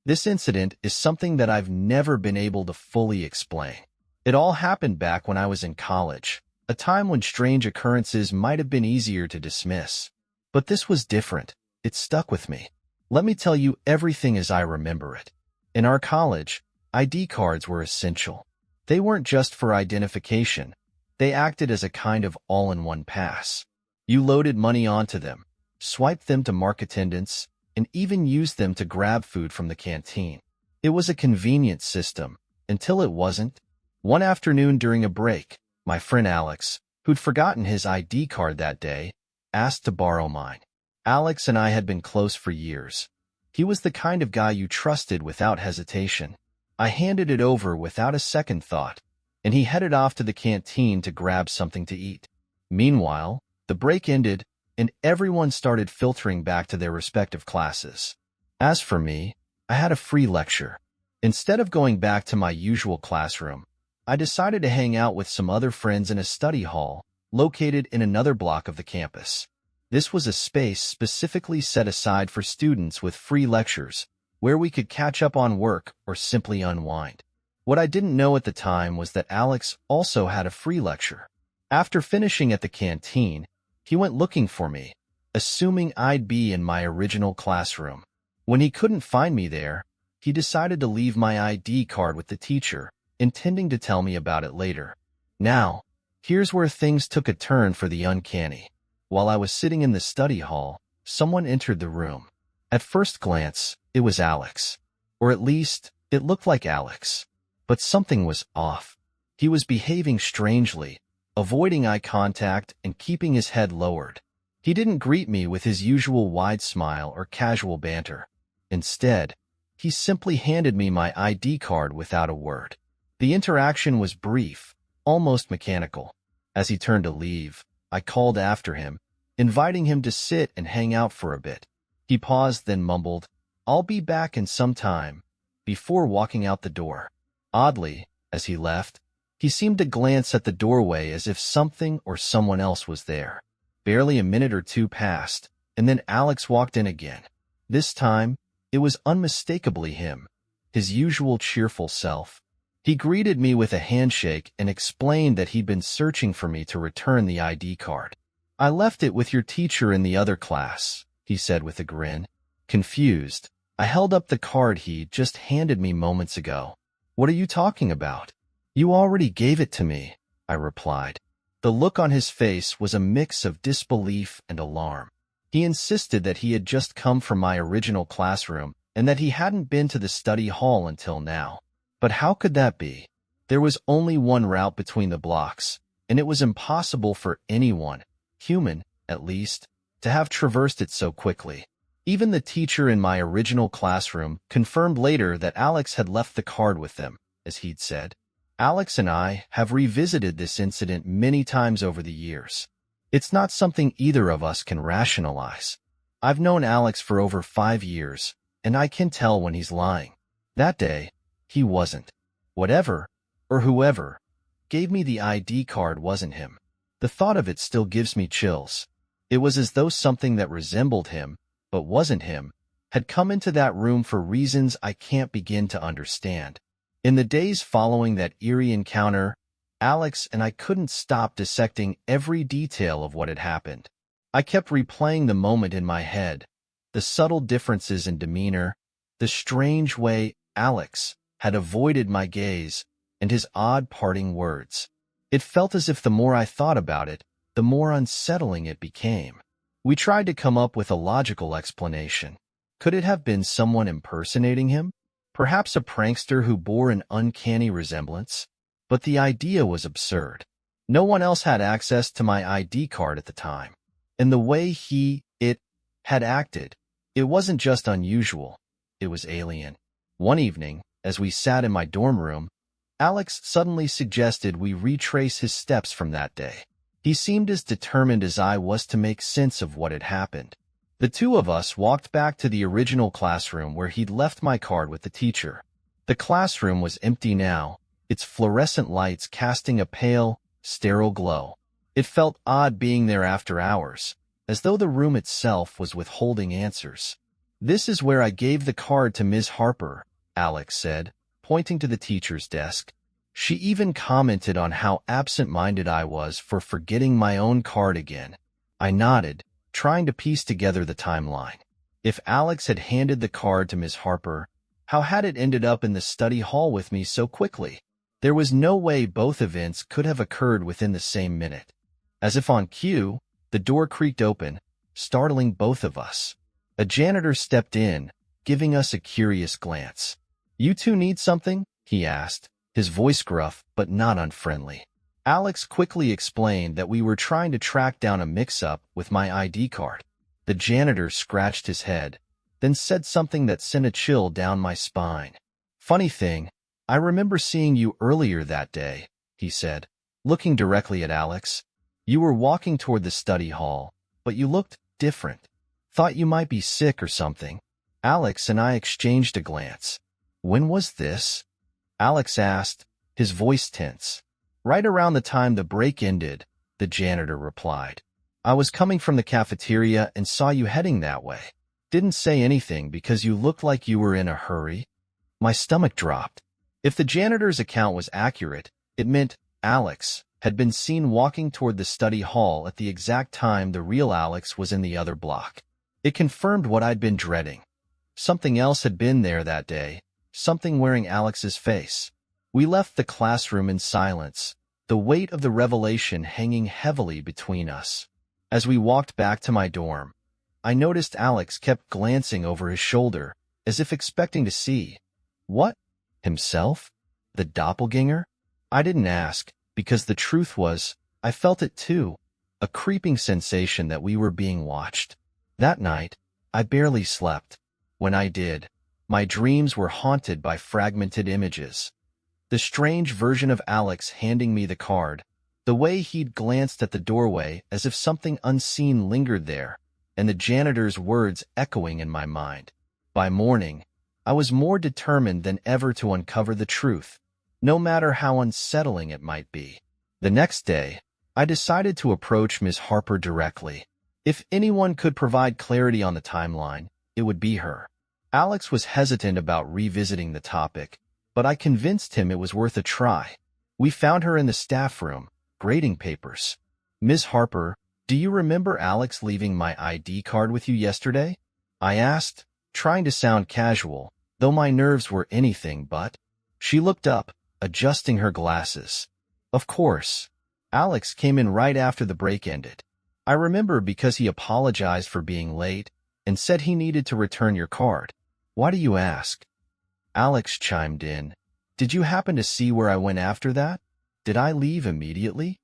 This incident is something that I've never been able to fully explain. It all happened back when I was in college, a time when strange occurrences might have been easier to dismiss. But this was different. It stuck with me. Let me tell you everything as I remember it. In our college, ID cards were essential. They weren't just for identification. They acted as a kind of all-in-one pass. You loaded money onto them, swiped them to mark attendance, and even used them to grab food from the canteen. It was a convenient system, until it wasn't. One afternoon during a break, my friend Alex, who'd forgotten his ID card that day, asked to borrow mine. Alex and I had been close for years. He was the kind of guy you trusted without hesitation. I handed it over without a second thought, and he headed off to the canteen to grab something to eat. Meanwhile, the break ended, and everyone started filtering back to their respective classes. As for me, I had a free lecture. Instead of going back to my usual classroom, I decided to hang out with some other friends in a study hall located in another block of the campus. This was a space specifically set aside for students with free lectures, where we could catch up on work or simply unwind. What I didn't know at the time was that Alex also had a free lecture. After finishing at the canteen, he went looking for me, assuming I'd be in my original classroom. When he couldn't find me there, he decided to leave my ID card with the teacher, intending to tell me about it later. Now, here's where things took a turn for the uncanny. While I was sitting in the study hall, someone entered the room. At first glance, it was Alex. Or at least, it looked like Alex. But something was off. He was behaving strangely, avoiding eye contact and keeping his head lowered. He didn't greet me with his usual wide smile or casual banter. Instead, he simply handed me my ID card without a word. The interaction was brief, almost mechanical. As he turned to leave, I called after him, inviting him to sit and hang out for a bit. He paused, then mumbled, "I'll be back in some time," before walking out the door. Oddly, as he left, he seemed to glance at the doorway as if something or someone else was there. Barely a minute or two passed, and then Alex walked in again. This time, it was unmistakably him, his usual cheerful self. He greeted me with a handshake and explained that he'd been searching for me to return the ID card. "I left it with your teacher in the other class," he said with a grin. Confused, I held up the card he'd just handed me moments ago. "What are you talking about?" "You already gave it to me," I replied. The look on his face was a mix of disbelief and alarm. He insisted that he had just come from my original classroom and that he hadn't been to the study hall until now. But how could that be? There was only one route between the blocks, and it was impossible for anyone, human at least, to have traversed it so quickly. Even the teacher in my original classroom confirmed later that Alex had left the card with them, as he'd said. Alex and I have revisited this incident many times over the years. It's not something either of us can rationalize. I've known Alex for over 5 years, and I can tell when he's lying. That day, he wasn't. Whatever, or whoever, gave me the ID card wasn't him. The thought of it still gives me chills. It was as though something that resembled him, but wasn't him, had come into that room for reasons I can't begin to understand. In the days following that eerie encounter, Alex and I couldn't stop dissecting every detail of what had happened. I kept replaying the moment in my head, the subtle differences in demeanor, the strange way Alex had avoided my gaze, and his odd parting words. It felt as if the more I thought about it, the more unsettling it became. We tried to come up with a logical explanation. Could it have been someone impersonating him? Perhaps a prankster who bore an uncanny resemblance? But the idea was absurd. No one else had access to my ID card at the time. And the way it had acted, it wasn't just unusual, it was alien. One evening, as we sat in my dorm room, Alex suddenly suggested we retrace his steps from that day. He seemed as determined as I was to make sense of what had happened. The two of us walked back to the original classroom where he'd left my card with the teacher. The classroom was empty now, its fluorescent lights casting a pale, sterile glow. It felt odd being there after hours, as though the room itself was withholding answers. This is where I gave the card to Ms. Harper, Alex said, pointing to the teacher's desk. She even commented on how absent-minded I was for forgetting my own card again. I nodded, trying to piece together the timeline. If Alex had handed the card to Ms. Harper, how had it ended up in the study hall with me so quickly? There was no way both events could have occurred within the same minute. As if on cue, the door creaked open, startling both of us. A janitor stepped in, giving us a curious glance. "You two need something?" he asked, his voice gruff but not unfriendly. Alex quickly explained that we were trying to track down a mix-up with my ID card. The janitor scratched his head, then said something that sent a chill down my spine. "Funny thing, I remember seeing you earlier that day," he said, looking directly at Alex. "You were walking toward the study hall, but you looked different. Thought you might be sick or something." Alex and I exchanged a glance. "When was this?" Alex asked, his voice tense. "Right around the time the break ended," the janitor replied. "I was coming from the cafeteria and saw you heading that way. Didn't say anything because you looked like you were in a hurry." My stomach dropped. If the janitor's account was accurate, it meant Alex had been seen walking toward the study hall at the exact time the real Alex was in the other block. It confirmed what I'd been dreading. Something else had been there that day, something wearing Alex's face. We left the classroom in silence, the weight of the revelation hanging heavily between us. As we walked back to my dorm, I noticed Alex kept glancing over his shoulder, as if expecting to see. What? Himself? The doppelganger? I didn't ask, because the truth was, I felt it too, a creeping sensation that we were being watched. That night, I barely slept. When I did, my dreams were haunted by fragmented images. The strange version of Alex handing me the card, the way he'd glanced at the doorway as if something unseen lingered there, and the janitor's words echoing in my mind. By morning, I was more determined than ever to uncover the truth, no matter how unsettling it might be. The next day, I decided to approach Ms. Harper directly. If anyone could provide clarity on the timeline, it would be her. Alex was hesitant about revisiting the topic, but I convinced him it was worth a try. We found her in the staff room, grading papers. "Ms. Harper, do you remember Alex leaving my ID card with you yesterday?" I asked, trying to sound casual, though my nerves were anything but. She looked up, adjusting her glasses. "Of course. Alex came in right after the break ended. I remember because he apologized for being late and said he needed to return your card. Why do you ask?" Alex chimed in. "Did you happen to see where I went after that? Did I leave immediately?"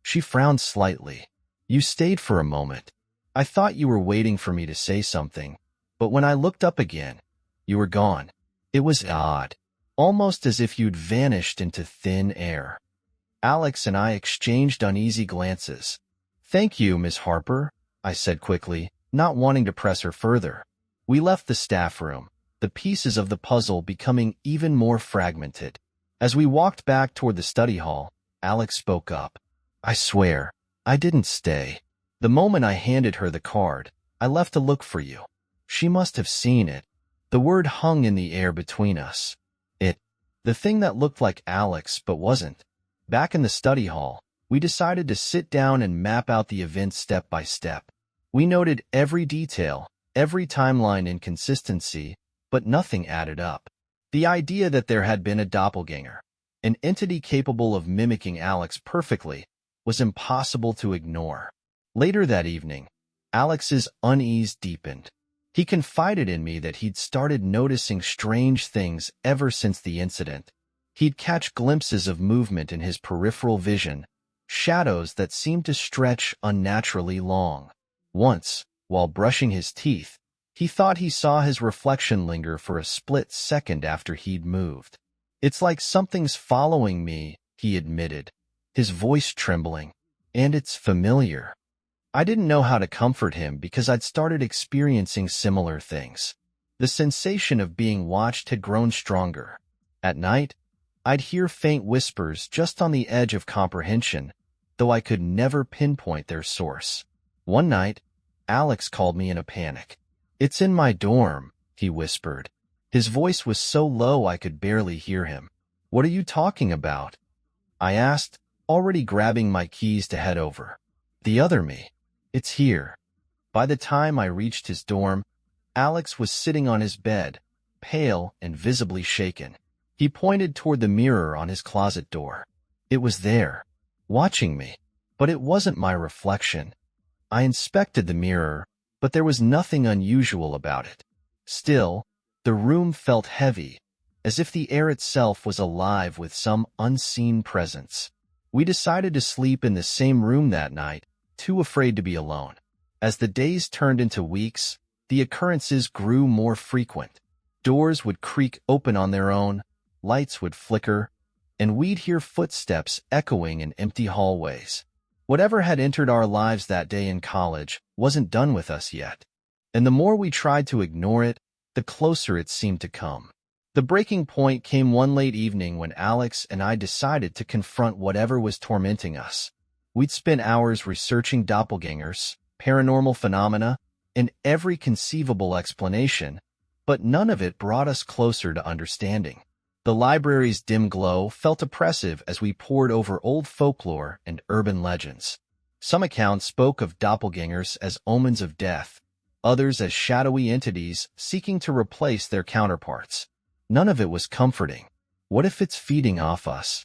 She frowned slightly. "You stayed for a moment. I thought you were waiting for me to say something, but when I looked up again, you were gone. It was odd, almost as if you'd vanished into thin air." Alex and I exchanged uneasy glances. "Thank you, Miss Harper," I said quickly, not wanting to press her further. We left the staff room, the pieces of the puzzle becoming even more fragmented. As we walked back toward the study hall, Alex spoke up. "I swear, I didn't stay. The moment I handed her the card, I left to look for you. She must have seen it." The word hung in the air between us. The thing that looked like Alex but wasn't. Back in the study hall, we decided to sit down and map out the events step by step. We noted every detail, every timeline inconsistency, but nothing added up. The idea that there had been a doppelganger, an entity capable of mimicking Alex perfectly, was impossible to ignore. Later that evening, Alex's unease deepened. He confided in me that he'd started noticing strange things ever since the incident. He'd catch glimpses of movement in his peripheral vision, shadows that seemed to stretch unnaturally long. Once, while brushing his teeth, he thought he saw his reflection linger for a split second after he'd moved. "It's like something's following me," he admitted, his voice trembling. "And it's familiar." I didn't know how to comfort him because I'd started experiencing similar things. The sensation of being watched had grown stronger. At night, I'd hear faint whispers just on the edge of comprehension, though I could never pinpoint their source. One night, Alex called me in a panic. "It's in my dorm," he whispered. His voice was so low I could barely hear him. "What are you talking about?" I asked, already grabbing my keys to head over. "The other me. It's here." By the time I reached his dorm, Alex was sitting on his bed, pale and visibly shaken. He pointed toward the mirror on his closet door. It was there, watching me. But it wasn't my reflection. I inspected the mirror, but there was nothing unusual about it. Still, the room felt heavy, as if the air itself was alive with some unseen presence. We decided to sleep in the same room that night, too afraid to be alone. As the days turned into weeks, the occurrences grew more frequent. Doors would creak open on their own, lights would flicker, and we'd hear footsteps echoing in empty hallways. Whatever had entered our lives that day in college wasn't done with us yet, and the more we tried to ignore it, the closer it seemed to come. The breaking point came one late evening when Alex and I decided to confront whatever was tormenting us. We'd spent hours researching doppelgangers, paranormal phenomena, and every conceivable explanation, but none of it brought us closer to understanding. The library's dim glow felt oppressive as we pored over old folklore and urban legends. Some accounts spoke of doppelgangers as omens of death, others as shadowy entities seeking to replace their counterparts. None of it was comforting. "What if it's feeding off us?"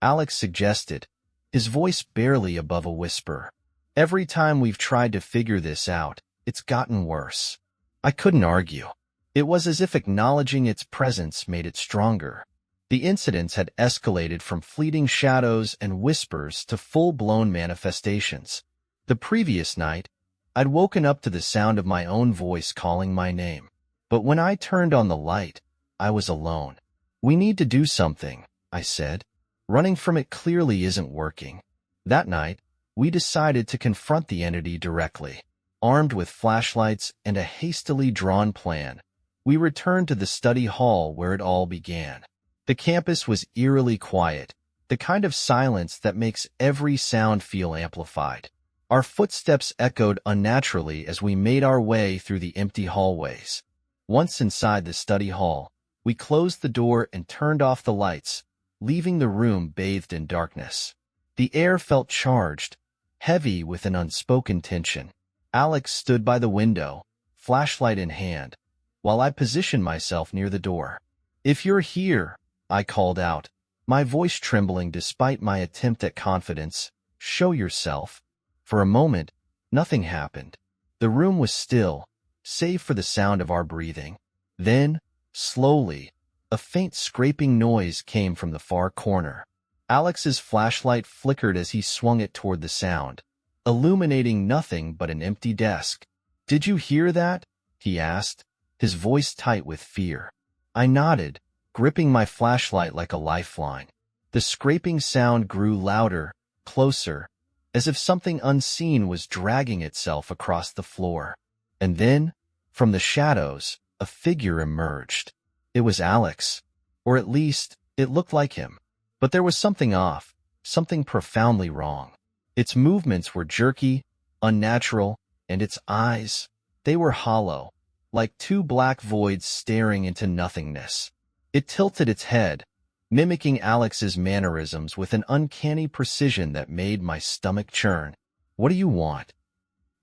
Alex suggested, his voice barely above a whisper. "Every time we've tried to figure this out, it's gotten worse." I couldn't argue. It was as if acknowledging its presence made it stronger. The incidents had escalated from fleeting shadows and whispers to full-blown manifestations. The previous night, I'd woken up to the sound of my own voice calling my name. But when I turned on the light, I was alone. "We need to do something," I said. "Running from it clearly isn't working." That night, we decided to confront the entity directly. Armed with flashlights and a hastily drawn plan, we returned to the study hall where it all began. The campus was eerily quiet, the kind of silence that makes every sound feel amplified. Our footsteps echoed unnaturally as we made our way through the empty hallways. Once inside the study hall, we closed the door and turned off the lights, leaving the room bathed in darkness. The air felt charged, heavy with an unspoken tension. Alex stood by the window, flashlight in hand, while I positioned myself near the door. "If you're here," I called out, my voice trembling despite my attempt at confidence, "show yourself." For a moment, nothing happened. The room was still, save for the sound of our breathing. Then, slowly, a faint scraping noise came from the far corner. Alex's flashlight flickered as he swung it toward the sound, illuminating nothing but an empty desk. "Did you hear that?" he asked, his voice tight with fear. I nodded, gripping my flashlight like a lifeline. The scraping sound grew louder, closer, as if something unseen was dragging itself across the floor. And then, from the shadows, a figure emerged. It was Alex, or at least, it looked like him. But there was something off, something profoundly wrong. Its movements were jerky, unnatural, and its eyes, they were hollow, like two black voids staring into nothingness. It tilted its head, mimicking Alex's mannerisms with an uncanny precision that made my stomach churn. "What do you want?"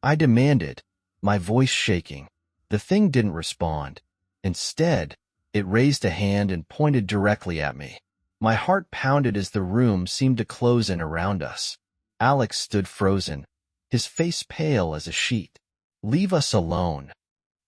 I demanded, my voice shaking. The thing didn't respond. Instead, it raised a hand and pointed directly at me. My heart pounded as the room seemed to close in around us. Alex stood frozen, his face pale as a sheet. "Leave us alone,"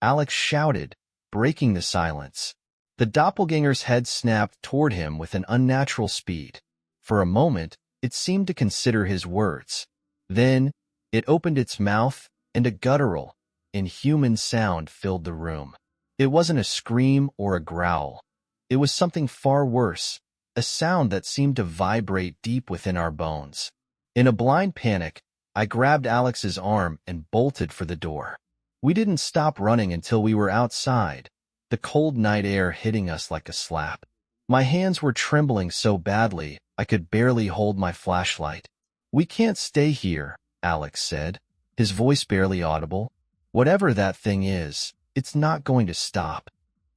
Alex shouted, breaking the silence. The doppelganger's head snapped toward him with an unnatural speed. For a moment, it seemed to consider his words. Then, it opened its mouth, and a guttural, inhuman sound filled the room. It wasn't a scream or a growl. It was something far worse, a sound that seemed to vibrate deep within our bones. In a blind panic, I grabbed Alex's arm and bolted for the door. We didn't stop running until we were outside, the cold night air hitting us like a slap. My hands were trembling so badly I could barely hold my flashlight. "We can't stay here," Alex said, his voice barely audible. "Whatever that thing is, It's not going to stop.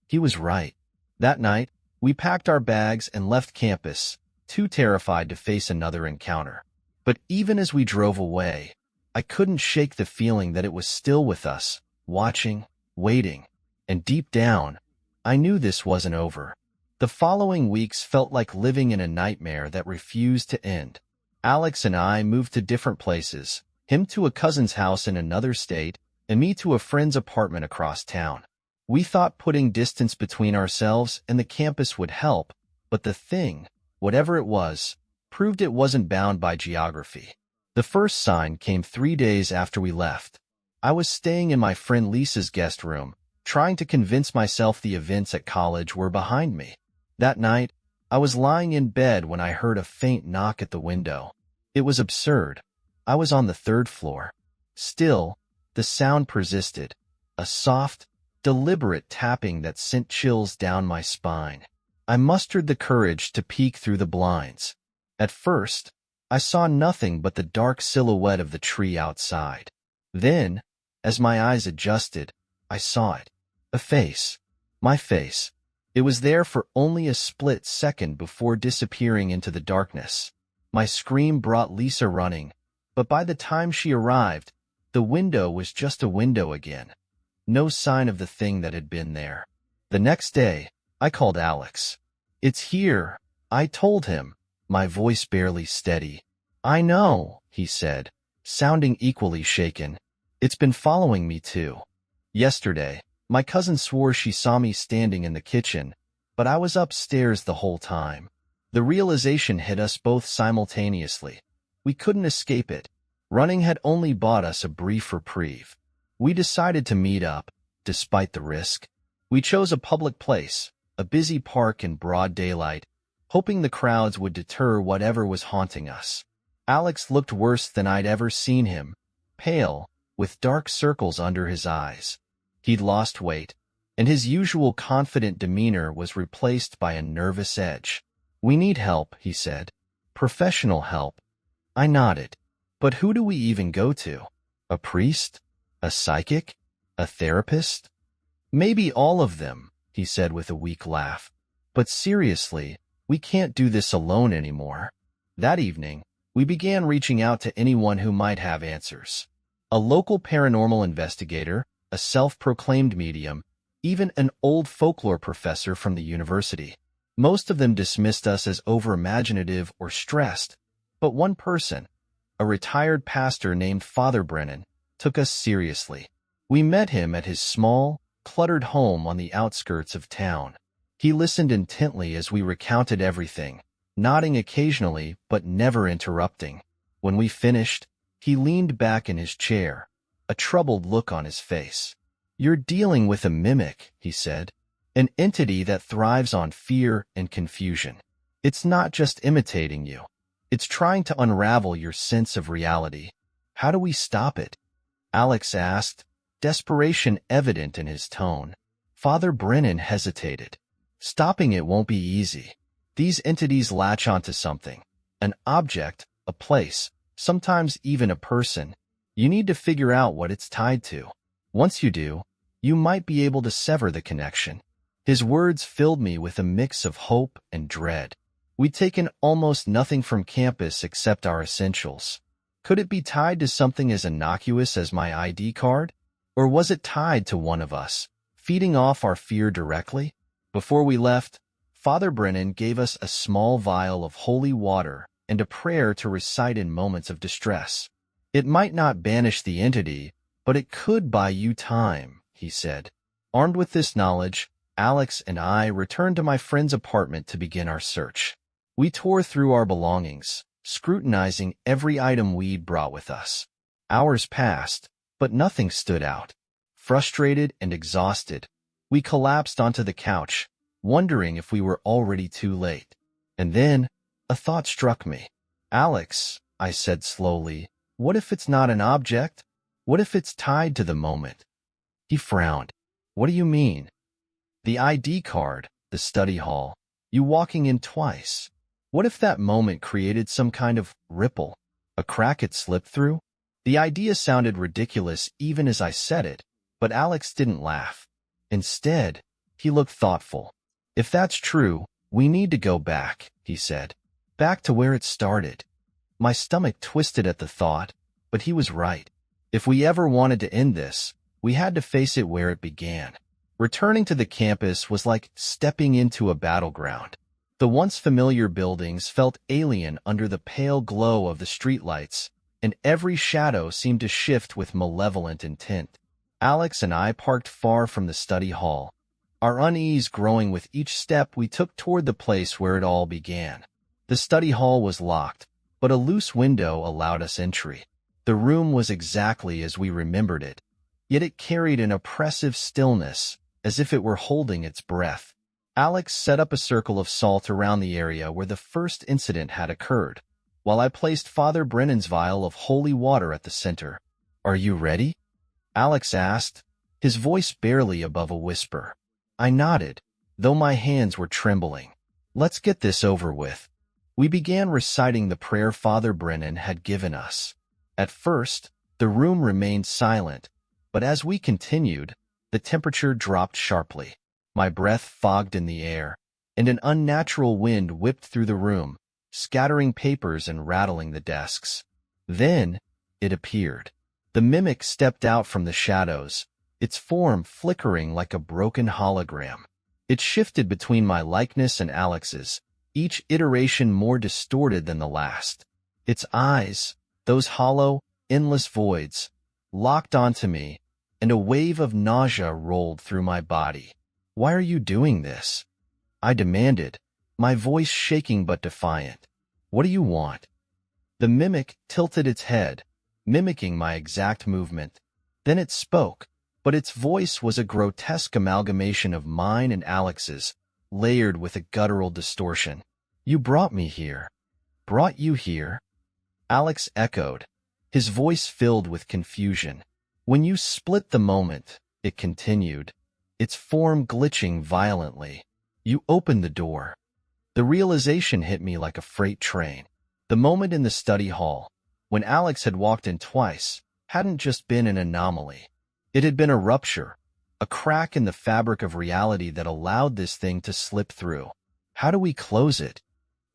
He was right. That night, we packed our bags and left campus, too terrified to face another encounter. But even as we drove away, I couldn't shake the feeling that it was still with us, watching, waiting, and deep down, I knew this wasn't over. The following weeks felt like living in a nightmare that refused to end. Alex and I moved to different places, him to a cousin's house in another state, and me to a friend's apartment across town. We thought putting distance between ourselves and the campus would help, but the thing, whatever it was, proved it wasn't bound by geography. The first sign came 3 days after we left. I was staying in my friend Lisa's guest room, trying to convince myself the events at college were behind me. That night, I was lying in bed when I heard a faint knock at the window. It was absurd. I was on the 3rd floor. Still, the sound persisted, a soft, deliberate tapping that sent chills down my spine. I mustered the courage to peek through the blinds. At first, I saw nothing but the dark silhouette of the tree outside. Then, as my eyes adjusted, I saw it. A face. My face. It was there for only a split second before disappearing into the darkness. My scream brought Lisa running, but by the time she arrived, the window was just a window again. No sign of the thing that had been there. The next day, I called Alex. "It's here," I told him, my voice barely steady. "I know," he said, sounding equally shaken. "It's been following me too." Yesterday, my cousin swore she saw me standing in the kitchen, but I was upstairs the whole time. The realization hit us both simultaneously. We couldn't escape it. Running had only bought us a brief reprieve. We decided to meet up, despite the risk. We chose a public place, a busy park in broad daylight, hoping the crowds would deter whatever was haunting us. Alex looked worse than I'd ever seen him, pale, with dark circles under his eyes. He'd lost weight, and his usual confident demeanor was replaced by a nervous edge. "We need help," he said. "Professional help." I nodded. "But who do we even go to? A priest? A psychic? A therapist?" "Maybe all of them," he said with a weak laugh. "But seriously, we can't do this alone anymore." That evening, we began reaching out to anyone who might have answers. A local paranormal investigator, a self-proclaimed medium, even an old folklore professor from the university. Most of them dismissed us as over-imaginative or stressed, but one person, a retired pastor named Father Brennan, took us seriously. We met him at his small, cluttered home on the outskirts of town. He listened intently as we recounted everything, nodding occasionally but never interrupting. When we finished, he leaned back in his chair, a troubled look on his face. "You're dealing with a mimic," he said, "an entity that thrives on fear and confusion. It's not just imitating you. It's trying to unravel your sense of reality. How do we stop it?" Alex asked, desperation evident in his tone. Father Brennan hesitated. "Stopping it won't be easy. These entities latch onto something, an object, a place, sometimes even a person. You need to figure out what it's tied to. Once you do, you might be able to sever the connection." His words filled me with a mix of hope and dread. We'd taken almost nothing from campus except our essentials. Could it be tied to something as innocuous as my ID card? Or was it tied to one of us, feeding off our fear directly? Before we left, Father Brennan gave us a small vial of holy water and a prayer to recite in moments of distress. "It might not banish the entity, but it could buy you time," he said. Armed with this knowledge, Alex and I returned to my friend's apartment to begin our search. We tore through our belongings, scrutinizing every item we'd brought with us. Hours passed, but nothing stood out. Frustrated and exhausted, we collapsed onto the couch, wondering if we were already too late. And then, a thought struck me. "Alex," I said slowly, "what if it's not an object? What if it's tied to the moment?" He frowned. "What do you mean?" "The ID card, the study hall, you walking in twice. What if that moment created some kind of ripple, a crack it slipped through?" The idea sounded ridiculous even as I said it, But Alex didn't laugh. Instead, he looked thoughtful. "If that's true, we need to go back," he said. "Back to where it started." My stomach twisted at the thought, but he was right. If we ever wanted to end this, we had to face it where it began. Returning to the campus was like stepping into a battleground. The once familiar buildings felt alien under the pale glow of the streetlights, and every shadow seemed to shift with malevolent intent. Alex and I parked far from the study hall, our unease growing with each step we took toward the place where it all began. The study hall was locked, but a loose window allowed us entry. The room was exactly as we remembered it, yet it carried an oppressive stillness, as if it were holding its breath. Alex set up a circle of salt around the area where the first incident had occurred, while I placed Father Brennan's vial of holy water at the center. "Are you ready?" Alex asked, his voice barely above a whisper. I nodded, though my hands were trembling. "Let's get this over with." We began reciting the prayer Father Brennan had given us. At first, the room remained silent, but as we continued, the temperature dropped sharply. My breath fogged in the air, and an unnatural wind whipped through the room, scattering papers and rattling the desks. Then, it appeared. The mimic stepped out from the shadows, its form flickering like a broken hologram. It shifted between my likeness and Alex's, each iteration more distorted than the last. Its eyes, those hollow, endless voids, locked onto me, and a wave of nausea rolled through my body. "Why are you doing this?" I demanded, my voice shaking but defiant. "What do you want?" The mimic tilted its head, mimicking my exact movement. Then it spoke, but its voice was a grotesque amalgamation of mine and Alex's, layered with a guttural distortion. "You brought me here." "Brought you here?" Alex echoed, his voice filled with confusion. "When you split the moment," it continued, its form glitching violently, "you opened the door." The realization hit me like a freight train. The moment in the study hall, when Alex had walked in twice, hadn't just been an anomaly. It had been a rupture, a crack in the fabric of reality that allowed this thing to slip through. "How do we close it?"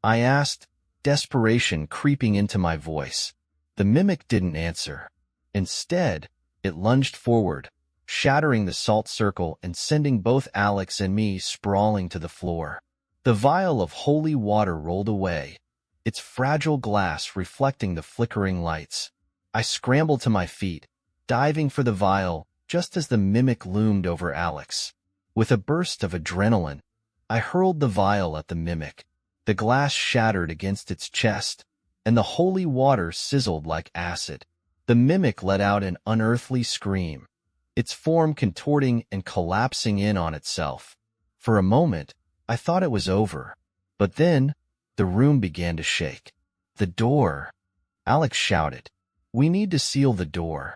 I asked, desperation creeping into my voice. The mimic didn't answer. Instead, it lunged forward, shattering the salt circle and sending both Alex and me sprawling to the floor. The vial of holy water rolled away, its fragile glass reflecting the flickering lights. I scrambled to my feet, diving for the vial just as the mimic loomed over Alex. With a burst of adrenaline, I hurled the vial at the mimic. The glass shattered against its chest, and the holy water sizzled like acid. The mimic let out an unearthly scream, its form contorting and collapsing in on itself. For a moment, I thought it was over, but then the room began to shake. "The door!" Alex shouted. "We need to seal the door."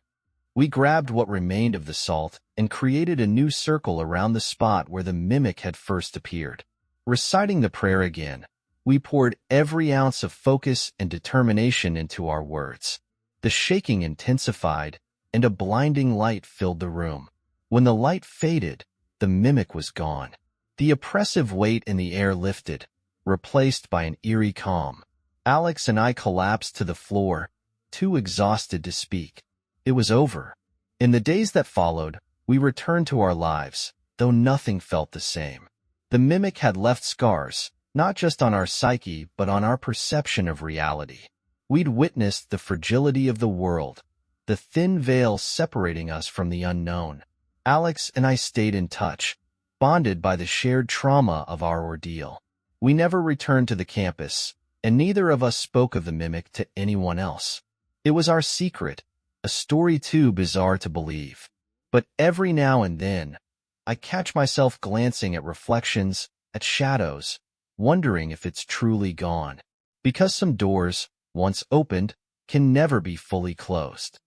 We grabbed what remained of the salt and created a new circle around the spot where the mimic had first appeared. Reciting the prayer again, we poured every ounce of focus and determination into our words. The shaking intensified, and a blinding light filled the room. When the light faded, the mimic was gone. The oppressive weight in the air lifted, replaced by an eerie calm. Alex and I collapsed to the floor, too exhausted to speak. It was over. In the days that followed, we returned to our lives, though nothing felt the same. The mimic had left scars, not just on our psyche, but on our perception of reality. We'd witnessed the fragility of the world, the thin veil separating us from the unknown. Alex and I stayed in touch, bonded by the shared trauma of our ordeal. We never returned to the campus, and neither of us spoke of the mimic to anyone else. It was our secret, a story too bizarre to believe. But every now and then, I catch myself glancing at reflections, at shadows, wondering if it's truly gone. Because some doors, once opened, can never be fully closed.